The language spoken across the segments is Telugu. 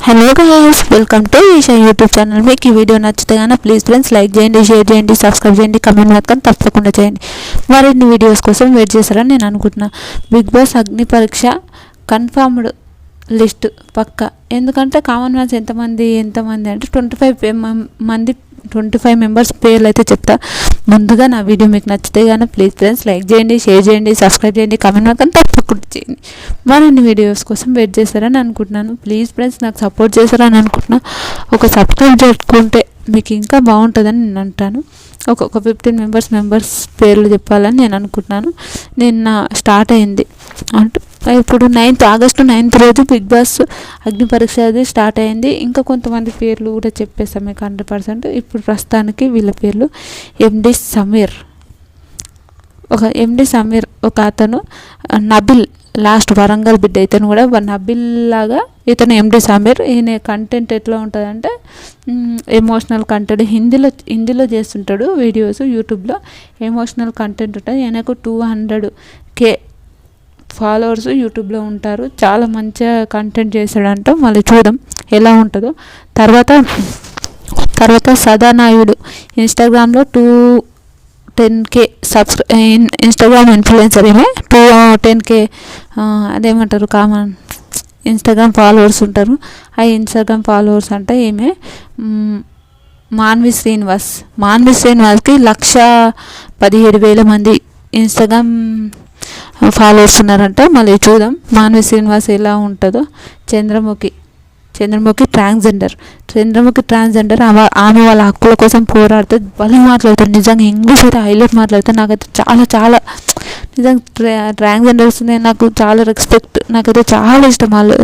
Hello guys, welcome to Eesha YouTube channel. మీకు ఈ వీడియో నచ్చితే కనుక ప్లీజ్ ఫ్రెండ్స్ లైక్ చేయండి, షేర్ చేయండి, సబ్స్క్రైబ్ చేయండి, కమెంట్ మాత్రం తప్పకుండా చేయండి. మరిన్ని వీడియోస్ కోసం వెయిట్ చేస్తారని నేను అనుకుంటున్నా. బిగ్ బాస్ అగ్ని పరీక్ష కన్ఫర్మ్డ్ లిస్ట్ పక్క. ఎందుకంటే కామన్ మ్యాన్స్ ఎంతమంది అంటే 25 మెంబర్స్ పేర్లు అయితే చెప్తా. ముందుగా నా వీడియో మీకు నచ్చితే కానీ ప్లీజ్ ఫ్రెండ్స్ లైక్ చేయండి, షేర్ చేయండి, సబ్స్క్రైబ్ చేయండి, కమెంట్ మాత్రం తప్పకుండా చేయండి. మరిన్ని వీడియోస్ కోసం వెయిట్ చేస్తారని అనుకుంటున్నాను. ప్లీజ్ ఫ్రెండ్స్ నాకు సపోర్ట్ చేస్తారని అనుకుంటున్నా. ఒక సబ్స్క్రైబ్ చేసుకుంటే మీకు ఇంకా బాగుంటుందని నేను అంటాను. ఒక 15 మెంబర్స్ పేర్లు చెప్పాలని నేను అనుకుంటున్నాను. నిన్న స్టార్ట్ అయింది అంటూ ఇప్పుడు ఆగస్టు 9th రోజు బిగ్ బాస్ అగ్ని పరీక్ష అది స్టార్ట్ అయింది. ఇంకా కొంతమంది పేర్లు కూడా చెప్పేస్తాం మీకు 100%. ఇప్పుడు ప్రస్తుతానికి వీళ్ళ పేర్లు ఎండి సమీర్, ఒక అతను నబిల్, లాస్ట్ వరంగల్ బిడ్డ. ఇతను కూడా నబిల్ లాగా ఇతను ఎండి సమీర్. ఈయన కంటెంట్ ఎట్లా ఉంటుందంటే ఎమోషనల్ కంటెంట్, హిందీలో చేస్తుంటాడు వీడియోస్. యూట్యూబ్లో ఎమోషనల్ కంటెంట్ ఉంటుంది. ఈయనకు 200K ఫాలోవర్స్ యూట్యూబ్లో ఉంటారు. చాలా మంచిగా కంటెంట్ చేశాడంట. మళ్ళీ చూద్దాం ఎలా ఉంటుందో. తర్వాత సదానాయుడు, ఇన్స్టాగ్రామ్లో 210K ఇన్స్టాగ్రామ్ ఇన్ఫ్లుయెన్సర్. ఏమే 210K అదేమంటారు కామన్ ఇన్స్టాగ్రామ్ ఫాలోవర్స్ ఉంటారు. ఆ ఇన్స్టాగ్రామ్ ఫాలోవర్స్ అంటే ఈమె మాన్వి శ్రీనివాస్కి 117,000 మంది ఇన్స్టాగ్రామ్ ఫాలోవర్స్ ఉన్నారంట. మళ్ళీ చూద్దాం మాన్వి శ్రీనివాస్ ఎలా ఉంటుందో. చంద్రముఖి ట్రాన్స్జెండర్. ఆమె వాళ్ళ హక్కుల కోసం పోరాడుతుంది. భలే మాట్లాడుతుంది నిజంగా. ఇంగ్లీష్ అయితే హైలైట్ మాట్లాడుతుంది. నాకైతే చాలా నిజంగా ట్రాన్స్జెండర్స్ నాకు చాలా రెస్పెక్ట్. నాకైతే చాలా ఇష్టం వాళ్ళు.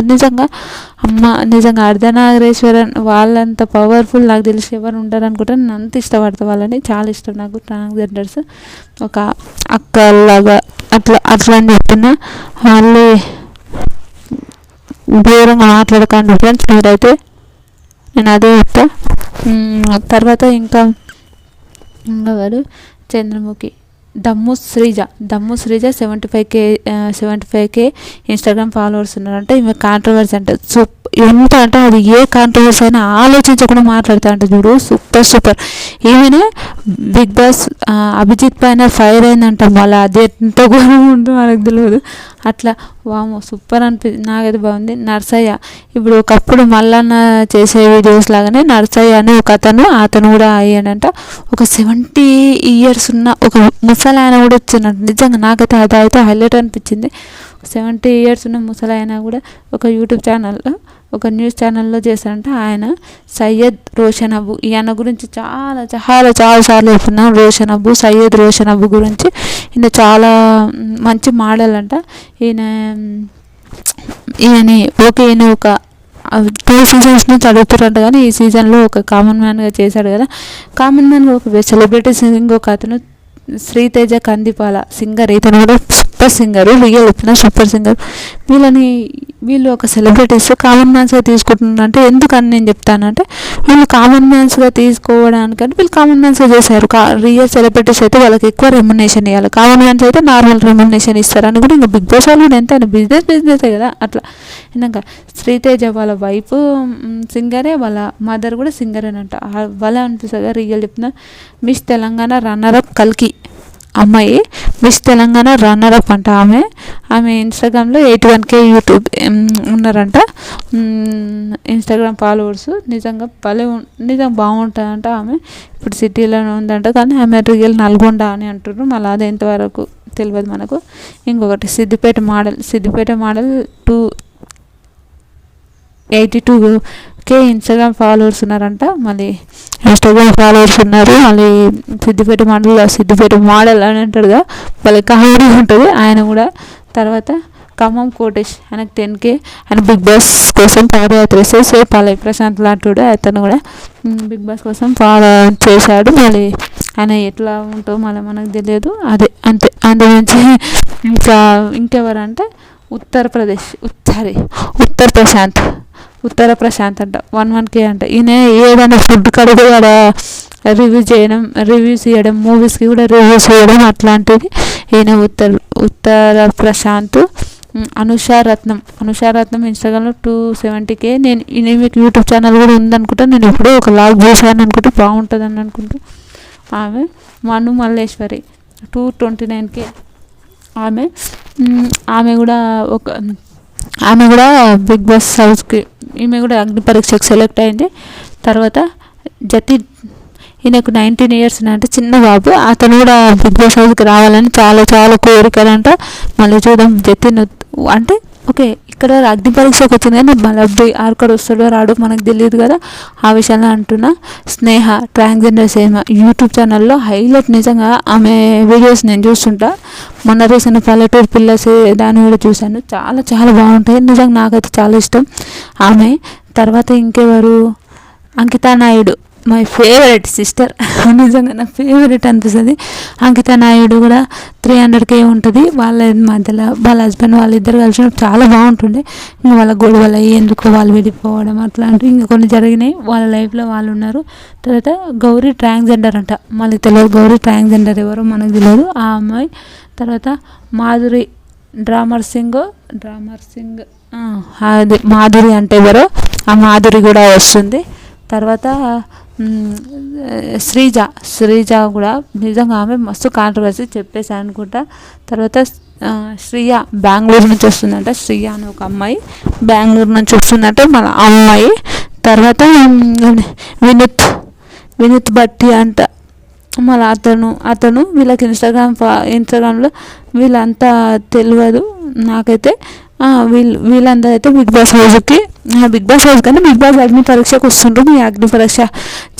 నిజంగా అర్ధనాగరేశ్వరన్ వాళ్ళంత పవర్ఫుల్ నాకు తెలిసి ఎవరు ఉంటారు అనుకుంటే నేను అంత ఇష్టపడతా వాళ్ళని. చాలా ఇష్టం నాకు ట్రాన్స్జెండర్స్. ఒక అక్కలాగా అట్లా అని చెప్తున్నా. మళ్ళీ దూరంగా మాట్లాడకండి ఫ్రెండ్స్ మీరైతే, నేను అదే చెప్తా. తర్వాత ఇంకా వాడు చంద్రముఖి, దమ్ము శ్రీజ 75K ఇన్స్టాగ్రామ్ ఫాలోవర్స్ ఉన్నారంటే. ఈమె కాంట్రవర్సీ అంటే ఎంత అంటే అది ఏ కాంట్రవర్సీ అయినా ఆలోచించకుండా మాట్లాడుతా అంటే చూడు, సూపర్. ఈమెనే బిగ్ బాస్ అభిజిత్ పైన ఫైర్ అయిందంట. మళ్ళీ అది ఎంత ఘోరం ఉందో మనకు తెలియదు. అట్లా వామో సూపర్ అనిపించింది. నాకైతే బాగుంది. నర్సయ్య, ఇప్పుడు ఒకప్పుడు మల్లన్న చేసే వీడియోస్ లాగానే నర్సయ్య అని ఒక అతను కూడా అయ్యాడంట. ఒక 70 years ఉన్న ఒక ముసలాయన కూడా వచ్చిందంట. నిజంగా నాకైతే అదైతే హైలైట్ అనిపించింది. 70 years ఉన్న ముసలాయన కూడా ఒక యూట్యూబ్ ఛానల్లో, ఒక న్యూస్ ఛానల్లో చేశారంట. ఆయన సయ్యద్ రోషన్ అబు. ఈయన గురించి చాలా సార్లు చెప్తున్నాం. సయ్యద్ రోషన్ అబు గురించి. ఈయన చాలా మంచి మోడల్ అంట. ఈయన ఒక 2 seasons నుంచి అడుగుతారంట. కానీ ఈ సీజన్లో ఒక కామన్ మ్యాన్గా చేశాడు కదా. కామన్ మ్యాన్గా ఒక సెలబ్రిటీ సింగింగ్ ఒక అతను శ్రీతేజ కందిపాల సింగర్. ఇతను కూడా super singer, real super singer. వీళ్ళు ఒక సెలబ్రిటీస్ కామన్ మ్యాన్స్గా తీసుకుంటున్నారంటే ఎందుకని నేను చెప్తానంటే, వీళ్ళు కామన్ మ్యాన్స్గా తీసుకోవడానికంటే వీళ్ళు కామన్ మ్యాన్స్గా చేశారు. రియల్ సెలబ్రిటీస్ అయితే వాళ్ళకి ఎక్కువ రెమ్యునేషన్ ఇవ్వాలి. కామన్ మ్యాన్స్ అయితే నార్మల్ రెమ్యునేషన్ ఇస్తారని కూడా ఇంకా బిగ్ బాస్ వాళ్ళు ఎంత బిజినెస్ కదా అట్లా. ఇంకా శ్రీతేజ వాళ్ళ వైఫ్ సింగరే, వాళ్ళ మదర్ కూడా సింగరేనంట. వాళ్ళ అనిపిస్తుంది రియల్ చెప్తున్నా. మిస్ తెలంగాణ రన్నరప్ కల్కి అమ్మాయి, మిస్ తెలంగాణ రన్నరప్ అంట. ఆమె ఇన్స్టాగ్రామ్లో 81K యూట్యూబ్ ఉన్నారంట ఇన్స్టాగ్రామ్ ఫాలోవర్స్. నిజంగా బాగుంటుందంట. ఆమె ఇప్పుడు సిటీలోనే ఉందంట. కానీ ఆమె రియల్ నల్గొండ అని అంటున్నారు. మళ్ళీ అది ఎంతవరకు తెలియదు మనకు. ఇంకొకటి Siddipet model 282K Instagram followers ఉన్నారంట. మళ్ళీ ఇన్స్టాగ్రామ్ ఫాలోవర్స్ ఉన్నారు. మళ్ళీ సిద్దిపేట మోడల్ అని అంటాడుగా, వాళ్ళ కామెడీ ఉంటుంది ఆయన కూడా. తర్వాత ఖమ్మం కోటేష్, ఆయనకు 10K. ఆయన బిగ్ బాస్ కోసం పాదయాత్ర చేస్తే పల్లవి ప్రశాంత్ లాంటి అతను కూడా బిగ్ బాస్ కోసం ఫాలో చేశాడు. మళ్ళీ ఆయన ఎట్లా ఉంటుందో మళ్ళీ మనకు తెలియదు. అంతే అందుగురించి. ఇంకెవరంటే ఉత్తర ప్రశాంత్ అంట 11K అంట. ఈయన ఏదైనా ఫుడ్ కడుగు కూడా రివ్యూస్ చేయడం, మూవీస్కి కూడా రివ్యూస్ చేయడం అట్లాంటిది ఈయన ఉత్తర ప్రశాంత్. అనుషారత్నం ఇన్స్టాగ్రామ్లో 270K. నేను మీకు యూట్యూబ్ ఛానల్ కూడా ఉందనుకుంటా. నేను ఎప్పుడో ఒక లాగ్ చేశాను అనుకుంటే బాగుంటుందని అనుకుంటూ. ఆమె మను మల్లేశ్వరి 229K. ఆమె కూడా బిగ్ బాస్ హౌస్కి ఈమె కూడా అగ్ని పరీక్షకు సెలెక్ట్ అయింది. తర్వాత జతిన్, ఈయనకు 19 years అంటే చిన్న బాబు. అతను కూడా బిగ్ బాస్ హౌస్కి రావాలని చాలా చాలా కోరికలంట. మళ్ళీ చూద్దాం జతిన్ అంటే ఓకే ఇక్కడ అగ్ని పరీక్షకు వచ్చింది కానీ మళ్ళీ ఆర్కర్ వస్తాడో రాడో మనకు తెలియదు కదా. ఆ విషయంలో అంటున్నా. స్నేహ ట్రాన్స్జెండర్ సేమ యూట్యూబ్ ఛానల్లో హైలైట్. నిజంగా ఆమె వీడియోస్ నేను చూస్తుంటా. మొన్న రీసెంట్ పల్లెటూరు పిల్లస్ దాన్ని కూడా చూశాను. చాలా చాలా బాగుంటాయి. నిజంగా నాకైతే చాలా ఇష్టం ఆమె. తర్వాత ఇంకెవరు, Ankita Naidu my favourite sister. నిజంగా నా ఫేవరెట్ అనిపిస్తుంది. అంకితా నాయుడు కూడా 300K ఉంటుంది. వాళ్ళ మధ్యలో వాళ్ళ హస్బెండ్ వాళ్ళిద్దరు కలిసి చాలా బాగుంటుండే. ఇంకా వాళ్ళ గొడవలు ఎందుకు వాళ్ళు విడిపోవడం అట్లాంటివి ఇంకా కొన్ని జరిగినాయి. వాళ్ళ లైఫ్లో వాళ్ళు ఉన్నారు. తర్వాత గౌరీ ట్రాన్స్జెండర్ అంట. మళ్ళీ తెలియదు గౌరీ ట్రాన్స్జెండర్ ఎవరో మనకు తెలియదు ఆ అమ్మాయి. తర్వాత మాధురి డ్రామర్ సింగ్ అది మాధురి అంటే ఎవరో ఆ మాధురి కూడా వస్తుంది. తర్వాత శ్రీజ కూడా నిజంగా ఆమె మస్తు కాంట్రవర్సీ చెప్పేసి అనుకుంటా. తర్వాత శ్రియ బెంగళూరు నుంచి వస్తుందంట. శ్రియ అని ఒక అమ్మాయి బెంగళూరు నుంచి వస్తుందంట మన అమ్మాయి. తర్వాత వినీత్ భట్టి అంట. మళ్ళీ అతను వీళ్ళకి ఇన్స్టాగ్రామ్లో వీళ్ళంతా తెలియదు నాకైతే. వీళ్ళందరూ అయితే బిగ్ బాస్ హౌస్ కానీ బిగ్ బాస్ అగ్ని పరీక్షకు వస్తుండ్రు. మీ అగ్ని పరీక్ష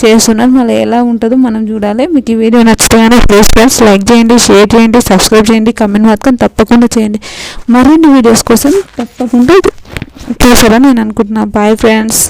చేస్తున్నారు. మళ్ళీ ఎలా ఉంటుందో మనం చూడాలి. మీకు ఈ వీడియో నచ్చితే ప్లీజ్ ఫ్రెండ్స్ లైక్ చేయండి, షేర్ చేయండి, సబ్స్క్రైబ్ చేయండి, కమెంట్ మాత్రం తప్పకుండా చేయండి. మరిన్ని వీడియోస్ కోసం తప్పకుండా చూసారని నేను అనుకుంటున్నాను. Bye friends.